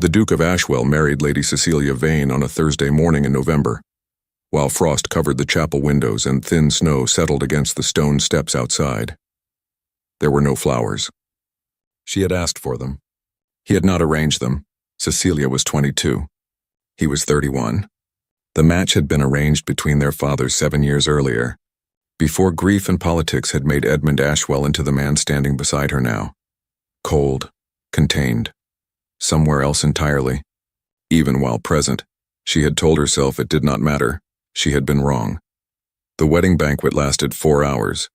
The Duke of Ashwell married Lady Cecilia Vane on a Thursday morning in November, while frost covered the chapel windows and thin snow settled against the stone steps outside. There were no flowers. She had asked for them. He had not arranged them. Cecilia was 22. He was 31. The match had been arranged between their fathers 7 years earlier, before grief and politics had made Edmund Ashwell into the man standing beside her now. Cold, contained, somewhere else entirely. Even while present, she had told herself it did not matter. She had been wrong. The wedding banquet lasted 4 hours.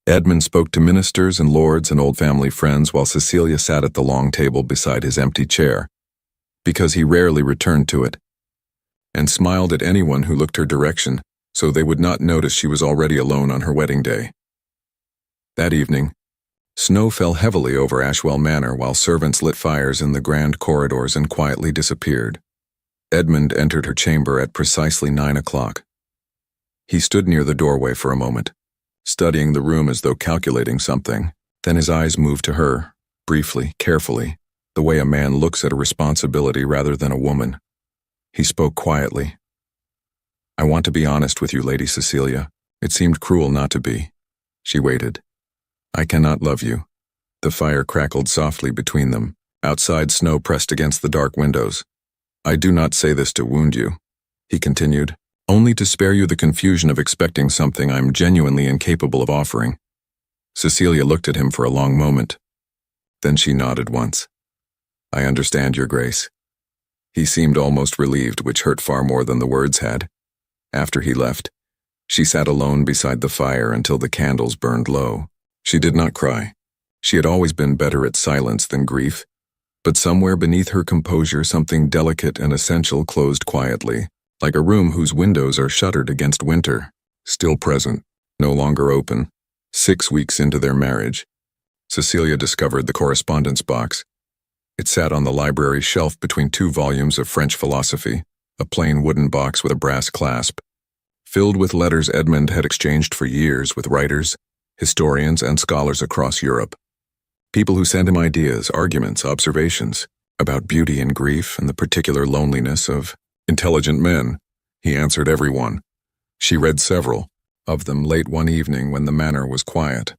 Edmund spoke to ministers and lords and old family friends while Cecilia sat at the long table beside his empty chair, because he rarely returned to it, and smiled at anyone who looked her direction, so they would not notice she was already alone on her wedding day. That evening, snow fell heavily over Ashwell Manor while servants lit fires in the grand corridors and quietly disappeared. Edmund entered her chamber at precisely 9 o'clock. He stood near the doorway for a moment, studying the room as though calculating something. Then his eyes moved to her, briefly, carefully, the way a man looks at a responsibility rather than a woman. He spoke quietly. "I want to be honest with you, Lady Cecilia. It seemed cruel not to be." She waited. "I cannot love you." The fire crackled softly between them. Outside, snow pressed against the dark windows. "I do not say this to wound you," he continued, "only to spare you the confusion of expecting something I am genuinely incapable of offering." Cecilia looked at him for a long moment. Then she nodded once. "I understand, Your Grace." He seemed almost relieved, which hurt far more than the words had. After he left, she sat alone beside the fire until the candles burned low. She did not cry. She had always been better at silence than grief, but somewhere beneath her composure something delicate and essential closed quietly, like a room whose windows are shuttered against winter. Still present, no longer open. 6 weeks into their marriage, Cecilia discovered the correspondence box. It sat on the library shelf between 2 volumes of French philosophy, a plain wooden box with a brass clasp, filled with letters Edmund had exchanged for years with writers, historians, and scholars across Europe. People who sent him ideas, arguments, observations about beauty and grief and the particular loneliness of intelligent men. He answered every one. She read several of them late one evening when the manor was quiet.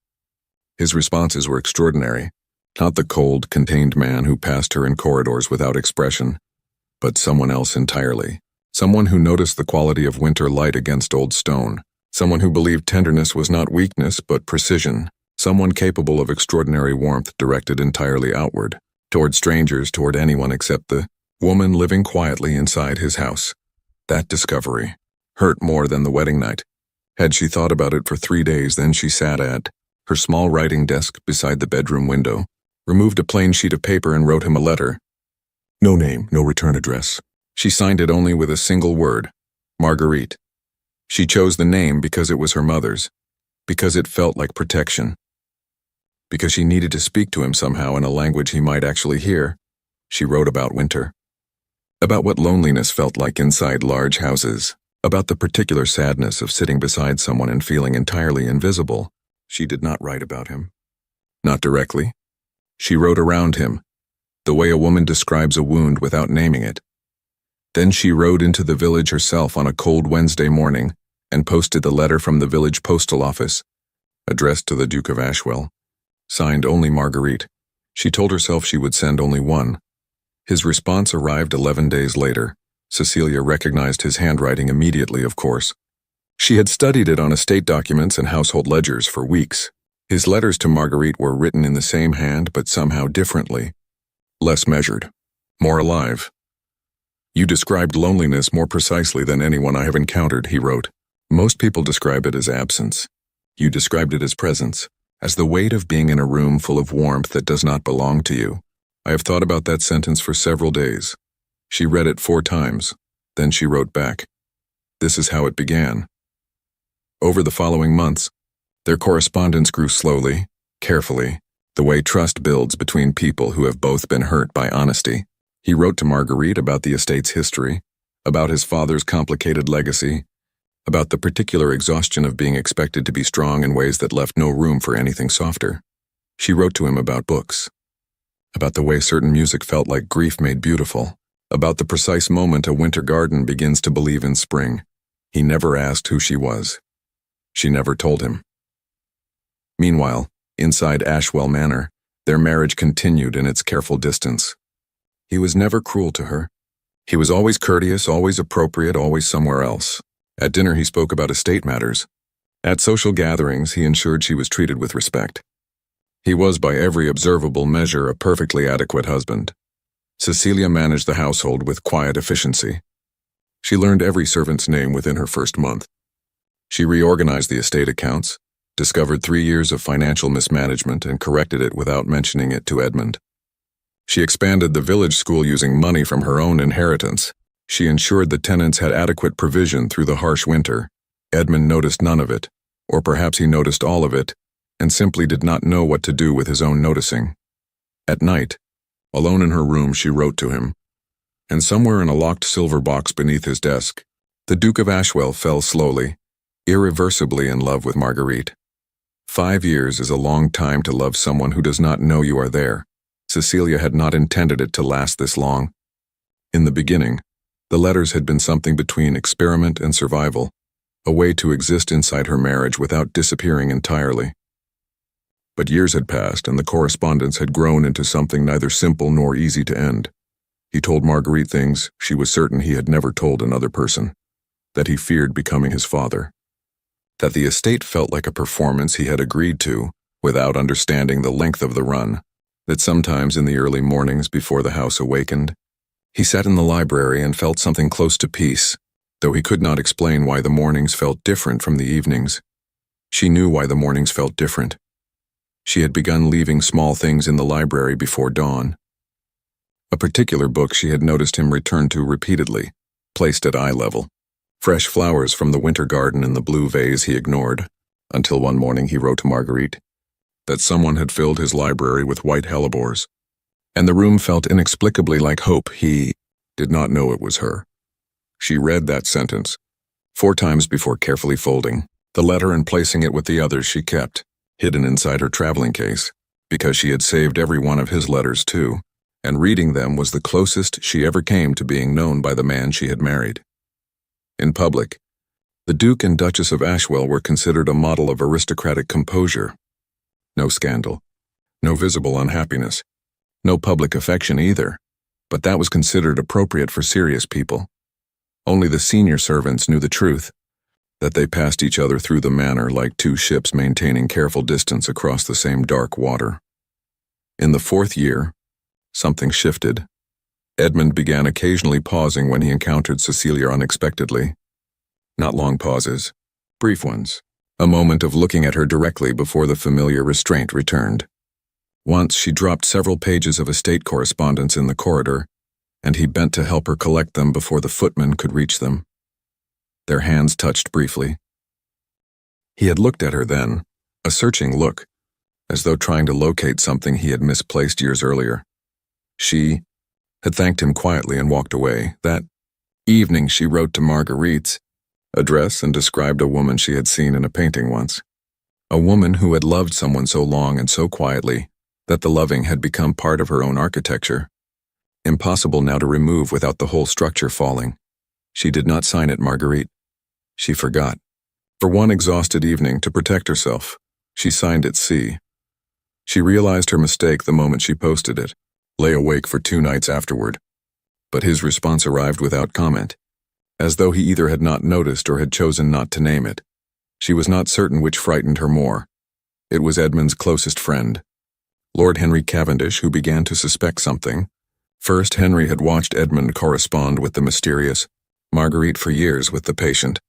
His responses were extraordinary. Not the cold, contained man who passed her in corridors without expression, but someone else entirely. Someone who noticed the quality of winter light against old stone. Someone who believed tenderness was not weakness but precision. Someone capable of extraordinary warmth directed entirely outward, toward strangers, toward anyone except the woman living quietly inside his house. That discovery hurt more than the wedding night. Had she thought about it for 3 days, then she sat at her small writing desk beside the bedroom window, removed a plain sheet of paper and wrote him a letter. No name, no return address. She signed it only with a single word, Marguerite. She chose the name because it was her mother's, because it felt like protection, because she needed to speak to him somehow in a language he might actually hear. She wrote about winter, about what loneliness felt like inside large houses, about the particular sadness of sitting beside someone and feeling entirely invisible. She did not write about him. Not directly. She wrote around him, the way a woman describes a wound without naming it. Then she rode into the village herself on a cold Wednesday morning and posted the letter from the village postal office, addressed to the Duke of Ashwell, signed only Marguerite. She told herself she would send only one. His response arrived 11 days later. Cecilia recognized his handwriting immediately, of course. She had studied it on estate documents and household ledgers for weeks. His letters to Marguerite were written in the same hand, but somehow differently. Less measured. More alive. You described loneliness more precisely than anyone I have encountered, he wrote. Most people describe it as absence. You described it as presence, as the weight of being in a room full of warmth that does not belong to you. I have thought about that sentence for several days. She read it 4 times. Then she wrote back. This is how it began. Over the following months, their correspondence grew slowly, carefully, the way trust builds between people who have both been hurt by honesty. He wrote to Marguerite about the estate's history, about his father's complicated legacy, about the particular exhaustion of being expected to be strong in ways that left no room for anything softer. She wrote to him about books, about the way certain music felt like grief made beautiful, about the precise moment a winter garden begins to believe in spring. He never asked who she was. She never told him. Meanwhile, inside Ashwell Manor, their marriage continued in its careful distance. He was never cruel to her. He was always courteous, always appropriate, always somewhere else. At dinner he spoke about estate matters. At social gatherings he ensured she was treated with respect. He was by every observable measure a perfectly adequate husband. Cecilia managed the household with quiet efficiency. She learned every servant's name within her first month. She reorganized the estate accounts, discovered 3 years of financial mismanagement and corrected it without mentioning it to Edmund. She expanded the village school using money from her own inheritance. She ensured the tenants had adequate provision through the harsh winter. Edmund noticed none of it, or perhaps he noticed all of it, and simply did not know what to do with his own noticing. At night, alone in her room, she wrote to him, and somewhere in a locked silver box beneath his desk, the Duke of Ashwell fell slowly, irreversibly in love with Marguerite. 5 years is a long time to love someone who does not know you are there. Cecilia had not intended it to last this long. In the beginning, the letters had been something between experiment and survival, a way to exist inside her marriage without disappearing entirely. But years had passed, and the correspondence had grown into something neither simple nor easy to end. He told Marguerite things she was certain he had never told another person, that he feared becoming his father, that the estate felt like a performance he had agreed to without understanding the length of the run, that sometimes in the early mornings before the house awakened, he sat in the library and felt something close to peace, though he could not explain why the mornings felt different from the evenings. She knew why the mornings felt different. She had begun leaving small things in the library before dawn. A particular book she had noticed him return to repeatedly, placed at eye level. Fresh flowers from the winter garden in the blue vase he ignored, until one morning he wrote to Marguerite that someone had filled his library with white hellebores, and the room felt inexplicably like hope. He did not know it was her. She read that sentence 4 times before carefully folding the letter and placing it with the others she kept, hidden inside her traveling case, because she had saved every one of his letters too, and reading them was the closest she ever came to being known by the man she had married. In public, the Duke and Duchess of Ashwell were considered a model of aristocratic composure. No scandal, no visible unhappiness, no public affection either, but that was considered appropriate for serious people. Only the senior servants knew the truth, that they passed each other through the manor like 2 ships maintaining careful distance across the same dark water. In the 4th year, something shifted. Edmund began occasionally pausing when he encountered Cecilia unexpectedly. Not long pauses, brief ones, a moment of looking at her directly before the familiar restraint returned. Once she dropped several pages of estate correspondence in the corridor, and he bent to help her collect them before the footman could reach them. Their hands touched briefly. He had looked at her then, a searching look, as though trying to locate something he had misplaced years earlier. She had thanked him quietly and walked away. That evening she wrote to Marguerite's address and described a woman she had seen in a painting once. A woman who had loved someone so long and so quietly that the loving had become part of her own architecture. Impossible now to remove without the whole structure falling. She did not sign it, Marguerite. She forgot. For one exhausted evening, to protect herself, she signed it C. She realized her mistake the moment she posted it, lay awake for 2 nights afterward. But his response arrived without comment, as though he either had not noticed or had chosen not to name it. She was not certain which frightened her more. It was Edmund's closest friend, Lord Henry Cavendish, who began to suspect something. First, Henry had watched Edmund correspond with the mysterious Marguerite for years with the patient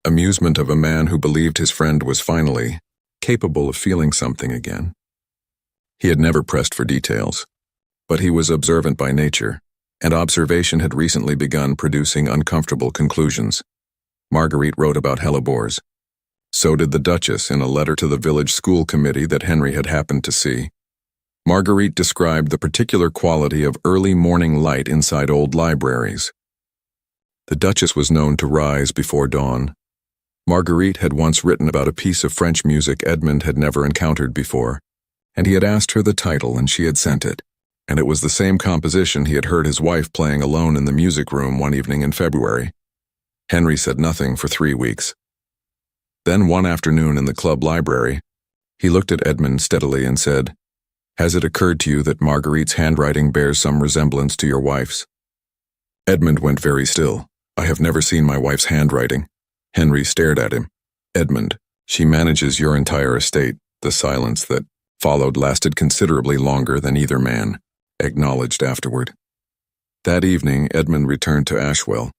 amusement of a man who believed his friend was finally capable of feeling something again. He had never pressed for details, but he was observant by nature, and observation had recently begun producing uncomfortable conclusions. Marguerite wrote about hellebores. So did the Duchess in a letter to the village school committee that Henry had happened to see. Marguerite described the particular quality of early morning light inside old libraries. The Duchess was known to rise before dawn. Marguerite had once written about a piece of French music Edmund had never encountered before, and he had asked her the title and she had sent it. and it was the same composition he had heard his wife playing alone in the music room one evening in February. Henry said nothing for 3 weeks. Then one afternoon in the club library, he looked at Edmund steadily and said, "Has it occurred to you that Marguerite's handwriting bears some resemblance to your wife's?" Edmund went very still. "I have never seen my wife's handwriting." Henry stared at him. "Edmund, she manages your entire estate." The silence that followed lasted considerably longer than either man acknowledged afterward. That evening, Edmund returned to Ashwell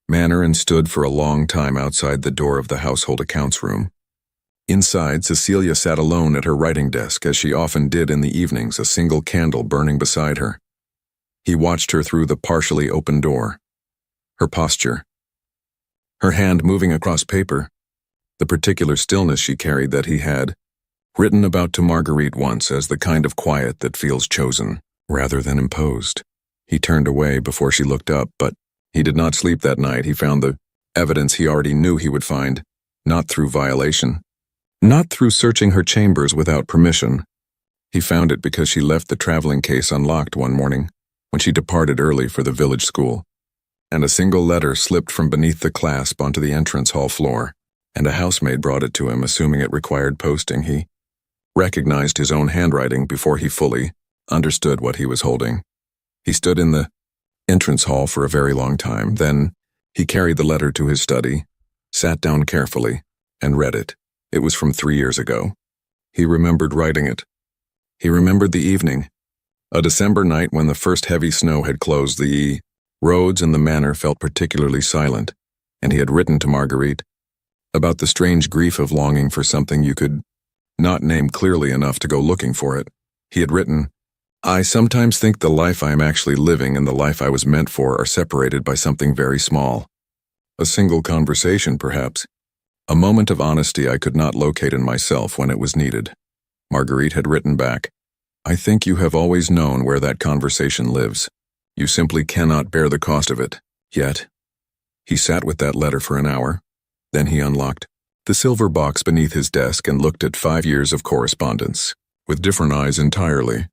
Manor and stood for a long time outside the door of the household accounts room. Inside, Cecilia sat alone at her writing desk, as she often did in the evenings, a single candle burning beside her. He watched her through the partially open door. Her posture, her hand moving across paper, the particular stillness she carried that he had written about to Marguerite once as the kind of quiet that feels chosen rather than imposed. He turned away before she looked up, but he did not sleep that night. He found the evidence he already knew he would find, not through violation, not through searching her chambers without permission. He found it because she left the traveling case unlocked one morning when she departed early for the village school, and a single letter slipped from beneath the clasp onto the entrance hall floor, and a housemaid brought it to him, assuming it required posting. He recognized his own handwriting before he fully understood what he was holding. He stood in the entrance hall for a very long time. Then he carried the letter to his study, sat down carefully, and read it. It was from 3 years ago. He remembered writing it. He remembered the evening, a December night when the first heavy snow had closed the roads and the manor felt particularly silent, and he had written to Marguerite about the strange grief of longing for something you could not name clearly enough to go looking for it. He had written, "I sometimes think the life I am actually living and the life I was meant for are separated by something very small. A single conversation, perhaps. A moment of honesty I could not locate in myself when it was needed." Marguerite had written back, "I think you have always known where that conversation lives. You simply cannot bear the cost of it, yet." He sat with that letter for an hour. Then he unlocked the silver box beneath his desk and looked at 5 years of correspondence, with different eyes entirely.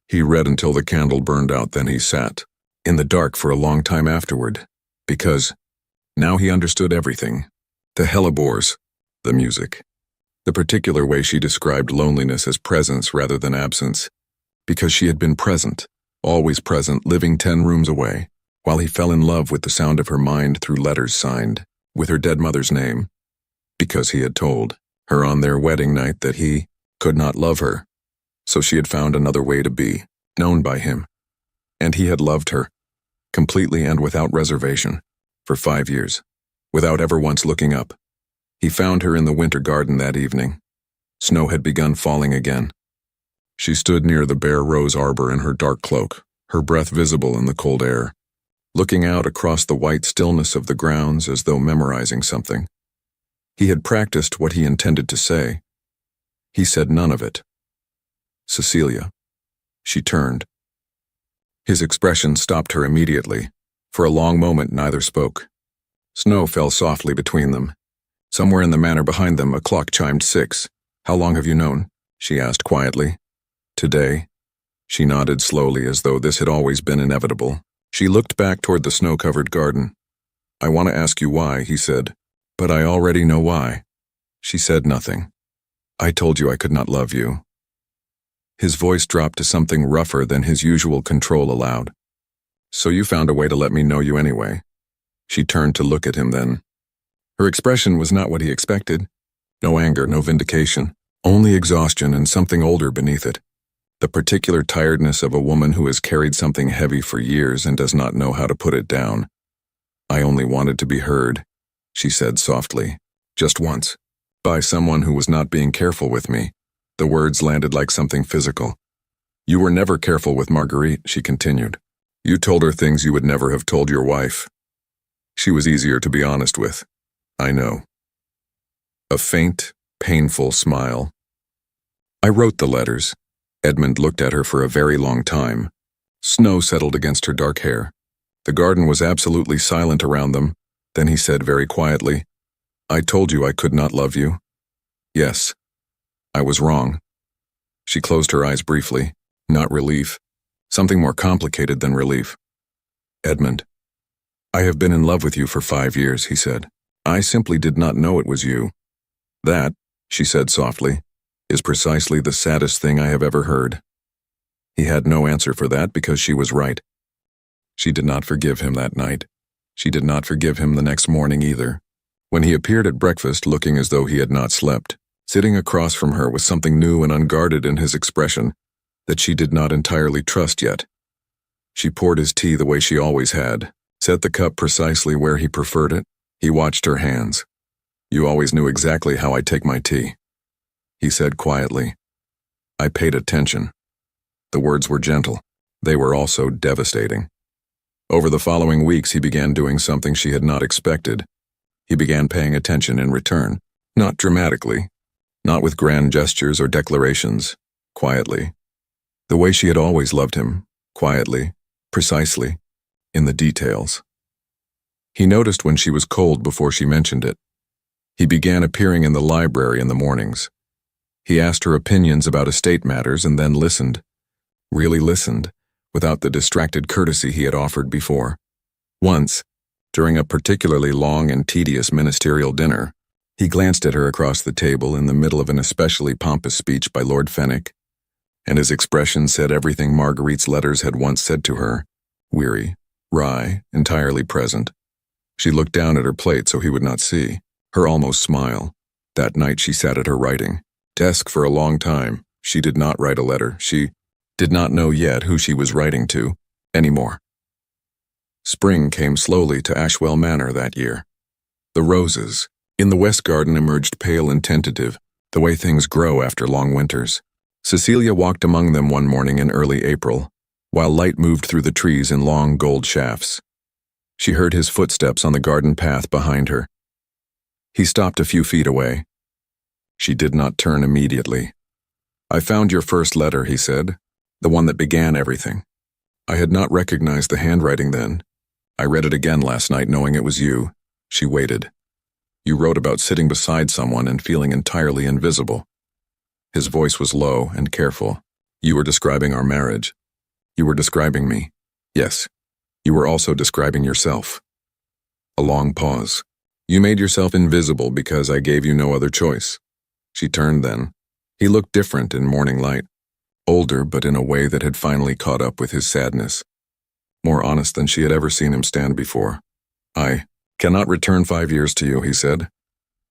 He read until the candle burned out, then he sat in the dark for a long time afterward, because now he understood everything. The hellebores, the music, the particular way she described loneliness as presence rather than absence, because she had been present, always present, living 10 rooms away, while he fell in love with the sound of her mind through letters signed with her dead mother's name, because he had told her on their wedding night that he could not love her, so she had found another way to be known by him, and he had loved her, completely and without reservation, for 5 years, without ever once looking up. He found her in the winter garden that evening. Snow had begun falling again. She stood near the bare rose arbor in her dark cloak, her breath visible in the cold air, looking out across the white stillness of the grounds as though memorizing something. He had practiced what he intended to say. He said none of it. "Cecilia." She turned. His expression stopped her immediately. For a long moment neither spoke. Snow fell softly between them. Somewhere in the manor behind them a clock chimed 6. "How long have you known?" she asked quietly. "Today." She nodded slowly as though this had always been inevitable. She looked back toward the snow-covered garden. "I want to ask you why," he said. "But I already know why." She said nothing. "I told you I could not love you." His voice dropped to something rougher than his usual control allowed. "So you found a way to let me know you anyway." She turned to look at him then. Her expression was not what he expected. No anger, no vindication, only exhaustion and something older beneath it. The particular tiredness of a woman who has carried something heavy for years and does not know how to put it down. "I only wanted to be heard," she said softly, "just once, by someone who was not being careful with me." The words landed like something physical. "You were never careful with Marguerite," she continued. "You told her things you would never have told your wife. She was easier to be honest with. I know." A faint, painful smile. "I wrote the letters." Edmund looked at her for a very long time. Snow settled against her dark hair. The garden was absolutely silent around them. Then he said very quietly, "I told you I could not love you." "Yes. I was wrong." She closed her eyes briefly, not relief, something more complicated than relief. Edmund, I have been in love with you for 5 years, he said. I simply did not know it was you. That, she said softly, is precisely the saddest thing I have ever heard. He had no answer for that because she was right. She did not forgive him that night. She did not forgive him the next morning either. When he appeared at breakfast looking as though he had not slept, sitting across from her with something new and unguarded in his expression that she did not entirely trust yet. She poured his tea the way she always had, set the cup precisely where he preferred it. He watched her hands. You always knew exactly how I take my tea, he said quietly. I paid attention. The words were gentle. They were also devastating. Over the following weeks, he began doing something she had not expected. He began paying attention in return, not dramatically, not with grand gestures or declarations, quietly. The way she had always loved him, quietly, precisely, in the details. He noticed when she was cold before she mentioned it. He began appearing in the library in the mornings. He asked her opinions about estate matters and then listened, really listened, without the distracted courtesy he had offered before. Once, during a particularly long and tedious ministerial dinner, he glanced at her across the table in the middle of an especially pompous speech by Lord Fenwick, and his expression said everything Marguerite's letters had once said to her, weary, wry, entirely present. She looked down at her plate so he would not see, her almost smile. That night she sat at her writing desk for a long time. She did not write a letter. She did not know yet who she was writing to, anymore. Spring came slowly to Ashwell Manor that year. The roses in the west garden emerged pale and tentative, the way things grow after long winters. Cecilia walked among them one morning in early April, while light moved through the trees in long gold shafts. She heard his footsteps on the garden path behind her. He stopped a few feet away. She did not turn immediately. I found your first letter, he said, the one that began everything. I had not recognized the handwriting then. I read it again last night knowing it was you. She waited. You wrote about sitting beside someone and feeling entirely invisible. His voice was low and careful. You were describing our marriage. You were describing me. Yes. You were also describing yourself. A long pause. You made yourself invisible because I gave you no other choice. She turned then. He looked different in morning light. Older, but in a way that had finally caught up with his sadness. More honest than she had ever seen him stand before. I cannot return 5 years to you, he said.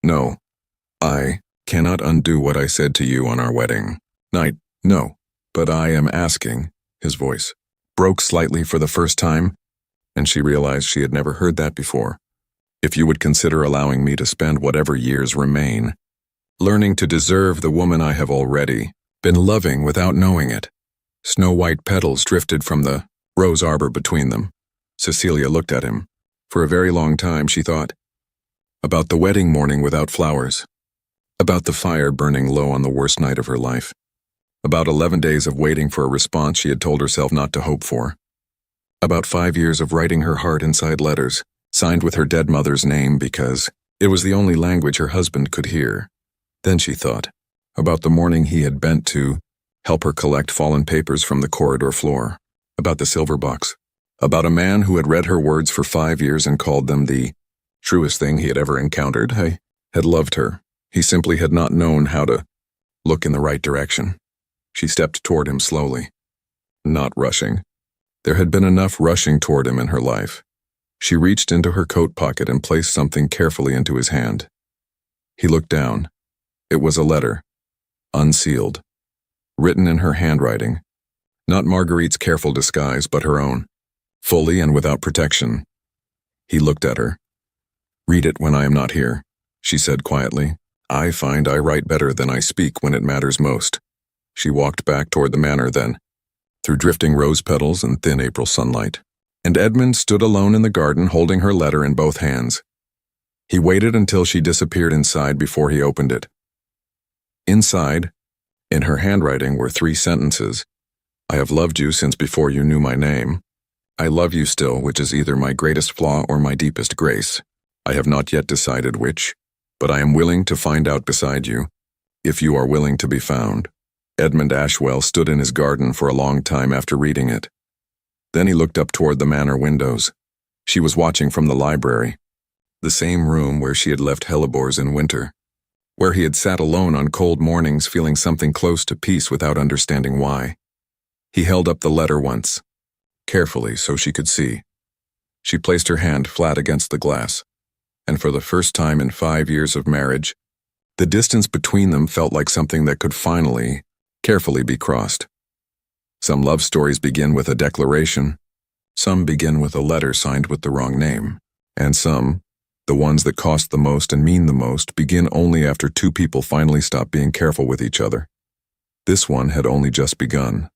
No. I cannot undo what I said to you on our wedding night. No. But I am asking, his voice broke slightly for the first time, and she realized she had never heard that before. If you would consider allowing me to spend whatever years remain, learning to deserve the woman I have already been loving without knowing it. Snow-white petals drifted from the rose arbor between them. Cecilia looked at him. For a very long time she thought about the wedding morning without flowers, about the fire burning low on the worst night of her life, about 11 days of waiting for a response she had told herself not to hope for, about 5 years of writing her heart inside letters, signed with her dead mother's name because it was the only language her husband could hear. Then she thought about the morning he had bent to help her collect fallen papers from the corridor floor, about the silver box, about a man who had read her words for 5 years and called them the truest thing he had ever encountered. He had loved her. He simply had not known how to look in the right direction. She stepped toward him slowly, not rushing. There had been enough rushing toward him in her life. She reached into her coat pocket and placed something carefully into his hand. He looked down. It was a letter, unsealed, written in her handwriting, not Marguerite's careful disguise, but her own, fully and without protection. He looked at her. Read it when I am not here, she said quietly. I find I write better than I speak when it matters most. She walked back toward the manor then, through drifting rose petals and thin April sunlight, and Edmund stood alone in the garden holding her letter in both hands. He waited until she disappeared inside before he opened it. Inside, in her handwriting, were 3 sentences. I have loved you since before you knew my name. I love you still, which is either my greatest flaw or my deepest grace. I have not yet decided which, but I am willing to find out beside you, if you are willing to be found. Edmund Ashwell stood in his garden for a long time after reading it. Then he looked up toward the manor windows. She was watching from the library, the same room where she had left hellebores in winter, where he had sat alone on cold mornings feeling something close to peace without understanding why. He held up the letter once, carefully so she could see. She placed her hand flat against the glass, and for the first time in 5 years of marriage, the distance between them felt like something that could finally, carefully be crossed. Some love stories begin with a declaration, some begin with a letter signed with the wrong name, and some, the ones that cost the most and mean the most, begin only after two people finally stop being careful with each other. This one had only just begun.